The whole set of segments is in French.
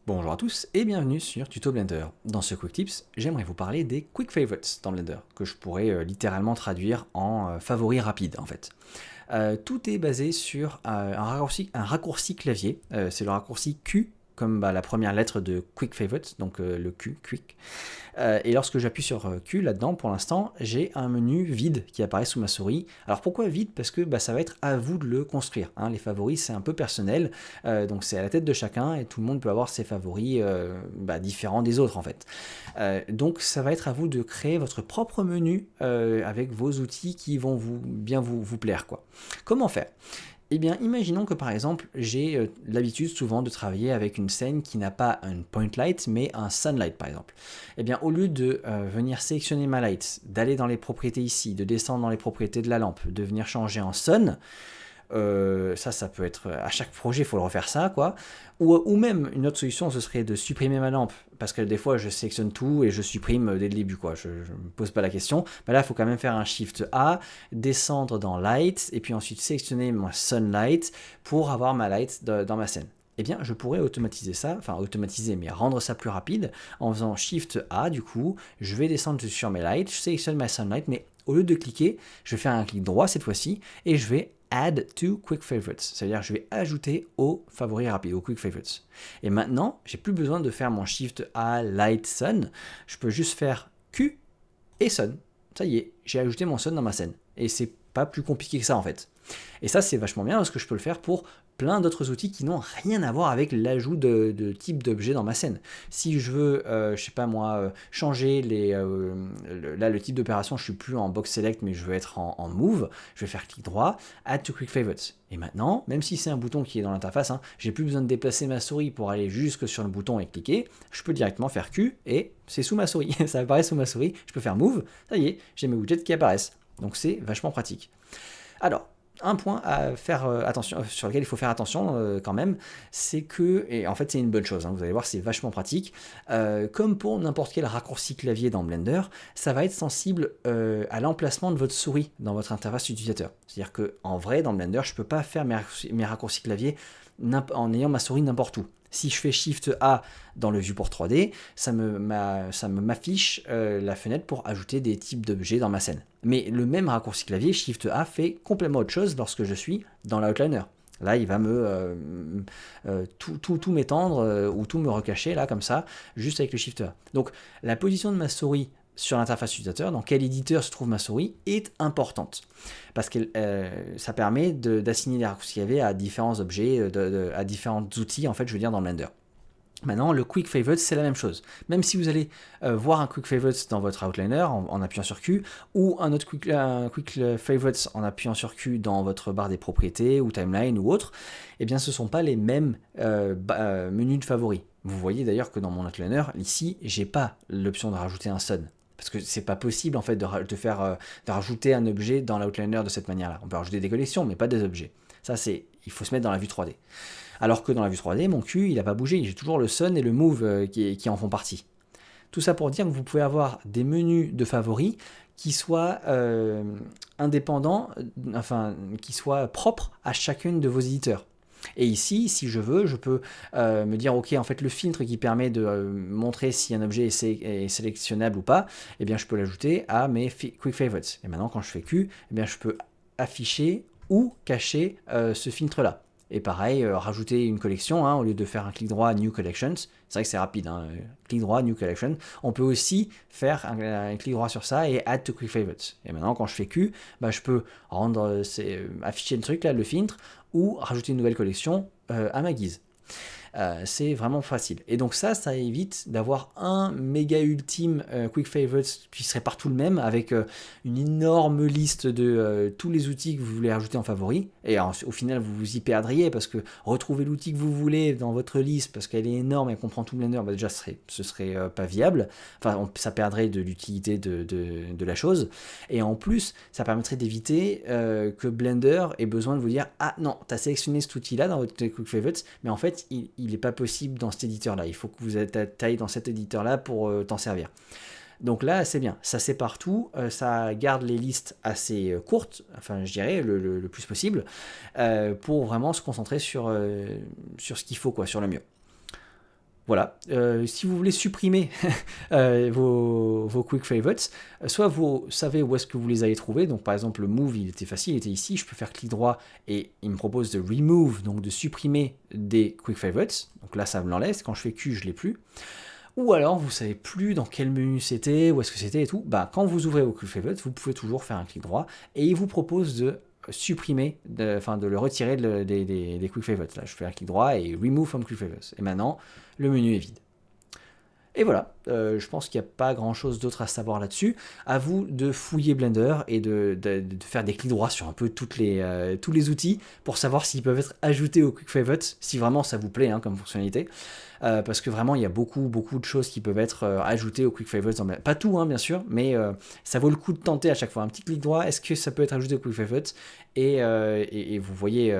Bonjour à tous et bienvenue sur Tuto Blender. Dans ce Quick Tips, j'aimerais vous parler des Quick Favorites dans Blender, que je pourrais littéralement traduire en favoris rapides en fait. Tout est basé sur un raccourci clavier, c'est le raccourci Q comme la première lettre de Quick Favorite, donc le Q, Quick. Et lorsque j'appuie sur Q là-dedans, pour l'instant, j'ai un menu vide qui apparaît sous ma souris. Alors pourquoi vide? Parce que ça va être à vous de le construire. Hein. Les favoris, c'est un peu personnel, donc c'est à la tête de chacun et tout le monde peut avoir ses favoris différents des autres en fait. Donc ça va être à vous de créer votre propre menu avec vos outils qui vont bien vous plaire, quoi. Comment faire? Eh bien, imaginons que par exemple, j'ai l'habitude souvent de travailler avec une scène qui n'a pas un point light, mais un sunlight par exemple. Eh bien, au lieu de venir sélectionner ma light, d'aller dans les propriétés ici, de descendre dans les propriétés de la lampe, de venir changer en sun, ça peut être à chaque projet, il faut le refaire ça, quoi. Ou même une autre solution, ce serait de supprimer ma lampe, parce que des fois je sélectionne tout et je supprime dès le début, quoi. Je me pose pas la question. Mais là, il faut quand même faire un Shift A, descendre dans Light, et puis ensuite sélectionner mon Sunlight pour avoir ma light dans ma scène. Eh bien, je pourrais automatiser ça, enfin automatiser, mais rendre ça plus rapide en faisant Shift A, du coup, je vais descendre sur mes lights, je sélectionne ma Sunlight, mais au lieu de cliquer, je vais faire un clic droit cette fois-ci, et je vais Add to Quick Favorites, c'est-à-dire je vais ajouter aux favoris rapides, aux Quick Favorites. Et maintenant, j'ai plus besoin de faire mon Shift A Light Sun, je peux juste faire Q et Sun. Ça y est, j'ai ajouté mon Sun dans ma scène. Et c'est pas plus compliqué que ça en fait. Et ça c'est vachement bien parce que je peux le faire pour plein d'autres outils qui n'ont rien à voir avec l'ajout de type d'objet dans ma scène. Si je veux, je sais pas moi, changer le type d'opération, je suis plus en box select mais je veux être en move, je vais faire clic droit, add to quick favorites. Et maintenant, même si c'est un bouton qui est dans l'interface, j'ai plus besoin de déplacer ma souris pour aller jusque sur le bouton et cliquer, je peux directement faire Q et c'est sous ma souris, ça apparaît sous ma souris, je peux faire move, ça y est, j'ai mes widgets qui apparaissent. Donc c'est vachement pratique. Alors, un point à faire attention, sur lequel il faut faire attention quand même, c'est que, et en fait c'est une bonne chose, vous allez voir c'est vachement pratique, comme pour n'importe quel raccourci clavier dans Blender, ça va être sensible à l'emplacement de votre souris dans votre interface utilisateur. C'est-à-dire qu'en vrai dans Blender je ne peux pas faire mes raccourcis clavier en ayant ma souris n'importe où. Si je fais Shift A dans le viewport 3D, ça m'affiche la fenêtre pour ajouter des types d'objets dans ma scène. Mais le même raccourci clavier, Shift A, fait complètement autre chose lorsque je suis dans l'outliner. Là, il va tout m'étendre ou tout me recacher, là, comme ça, juste avec le Shift A. Donc, la position de ma souris sur l'interface utilisateur, dans quel éditeur se trouve ma souris, est importante. Parce que ça permet d'assigner les raccourcis clavier à différents objets, à différents outils, en fait, je veux dire, dans Blender. Maintenant, le Quick Favorites, c'est la même chose. Même si vous allez voir un Quick Favorites dans votre Outliner en appuyant sur Q, ou un autre Quick Favorites en appuyant sur Q dans votre barre des propriétés, ou Timeline, ou autre, eh bien ce ne sont pas les mêmes menus de favoris. Vous voyez d'ailleurs que dans mon Outliner, ici, j'ai pas l'option de rajouter un Sun. Parce que c'est pas possible en fait de rajouter un objet dans l'outliner de cette manière-là. On peut rajouter des collections, mais pas des objets. Ça, il faut se mettre dans la vue 3D. Alors que dans la vue 3D, mon cul, il n'a pas bougé. J'ai toujours le sun et le move qui en font partie. Tout ça pour dire que vous pouvez avoir des menus de favoris qui soient indépendants, enfin, qui soient propres à chacune de vos éditeurs. Et ici, si je veux, je peux me dire, ok, en fait, le filtre qui permet de montrer si un objet est sélectionnable ou pas, eh bien, je peux l'ajouter à mes Quick Favorites. Et maintenant, quand je fais Q, eh bien, je peux afficher ou cacher ce filtre-là. Et pareil, rajouter une collection, au lieu de faire un clic droit New Collections, c'est vrai que c'est rapide, clic droit New Collection, on peut aussi faire un clic droit sur ça et Add to Quick Favorites. Et maintenant, quand je fais Q, je peux afficher le truc là, le filtre, ou rajouter une nouvelle collection à ma guise. C'est vraiment facile. Et donc ça évite d'avoir un méga ultime Quick Favorites qui serait partout le même, avec une énorme liste de tous les outils que vous voulez ajouter en favori. Et au final, vous vous y perdriez, parce que retrouver l'outil que vous voulez dans votre liste, parce qu'elle est énorme et elle comprend tout Blender, déjà ce serait pas viable. Enfin, ça perdrait de l'utilité de la chose. Et en plus, ça permettrait d'éviter que Blender ait besoin de vous dire « Ah non, tu as sélectionné cet outil-là dans votre Quick Favorites, mais en fait, il n'est pas possible dans cet éditeur-là. Il faut que vous aillez dans cet éditeur-là pour t'en servir. » Donc là, c'est bien. Ça sépare tout. Ça garde les listes assez courtes, enfin, je dirais, le plus possible, pour vraiment se concentrer sur ce qu'il faut, sur le mieux. Voilà, si vous voulez supprimer vos quick favorites, soit vous savez où est-ce que vous les allez trouver, donc par exemple le move il était facile, il était ici, je peux faire clic droit et il me propose de remove, donc de supprimer des quick favorites, donc là ça me l'enlève, quand je fais Q je l'ai plus. Ou alors vous savez plus dans quel menu c'était, où est-ce que c'était et tout, bah quand vous ouvrez vos quick favorites, vous pouvez toujours faire un clic droit et il vous propose de supprimer, de le retirer des quick favorites. Là je fais un clic droit et remove from quick favorites. Et maintenant le menu est vide. Et voilà, je pense qu'il n'y a pas grand chose d'autre à savoir là-dessus. À vous de fouiller Blender et de faire des clics droits sur un peu tous les outils pour savoir s'ils peuvent être ajoutés au Quick Favorites, si vraiment ça vous plaît comme fonctionnalité. Parce que vraiment il y a beaucoup de choses qui peuvent être ajoutées au Quick Favorites. Pas tout bien sûr, mais ça vaut le coup de tenter à chaque fois. Un petit clic droit, est-ce que ça peut être ajouté au Quick Favorites et vous voyez,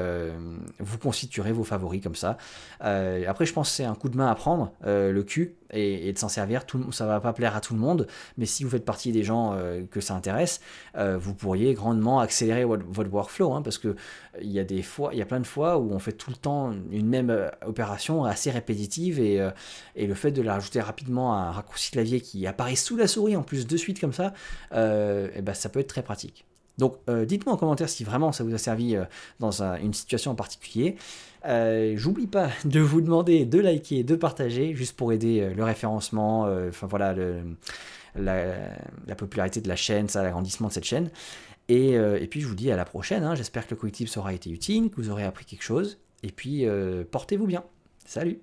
vous constituerez vos favoris comme ça. Après je pense que c'est un coup de main à prendre, le Q, et de s'en servir. Ça va pas plaire à tout le monde, mais si vous faites partie des gens que ça intéresse, vous pourriez grandement accélérer votre workflow, parce que il y a plein de fois où on fait tout le temps une même opération assez répétitive et le fait de la rajouter rapidement à un raccourci clavier qui apparaît sous la souris en plus de suite comme ça, ça peut être très pratique. Donc dites-moi en commentaire si vraiment ça vous a servi dans une situation en particulier. J'oublie pas de vous demander de liker, de partager, juste pour aider le référencement, la popularité de la chaîne, ça, l'agrandissement de cette chaîne. Et puis je vous dis à la prochaine, j'espère que le Quick Tips aura été utile, que vous aurez appris quelque chose, et puis portez-vous bien. Salut!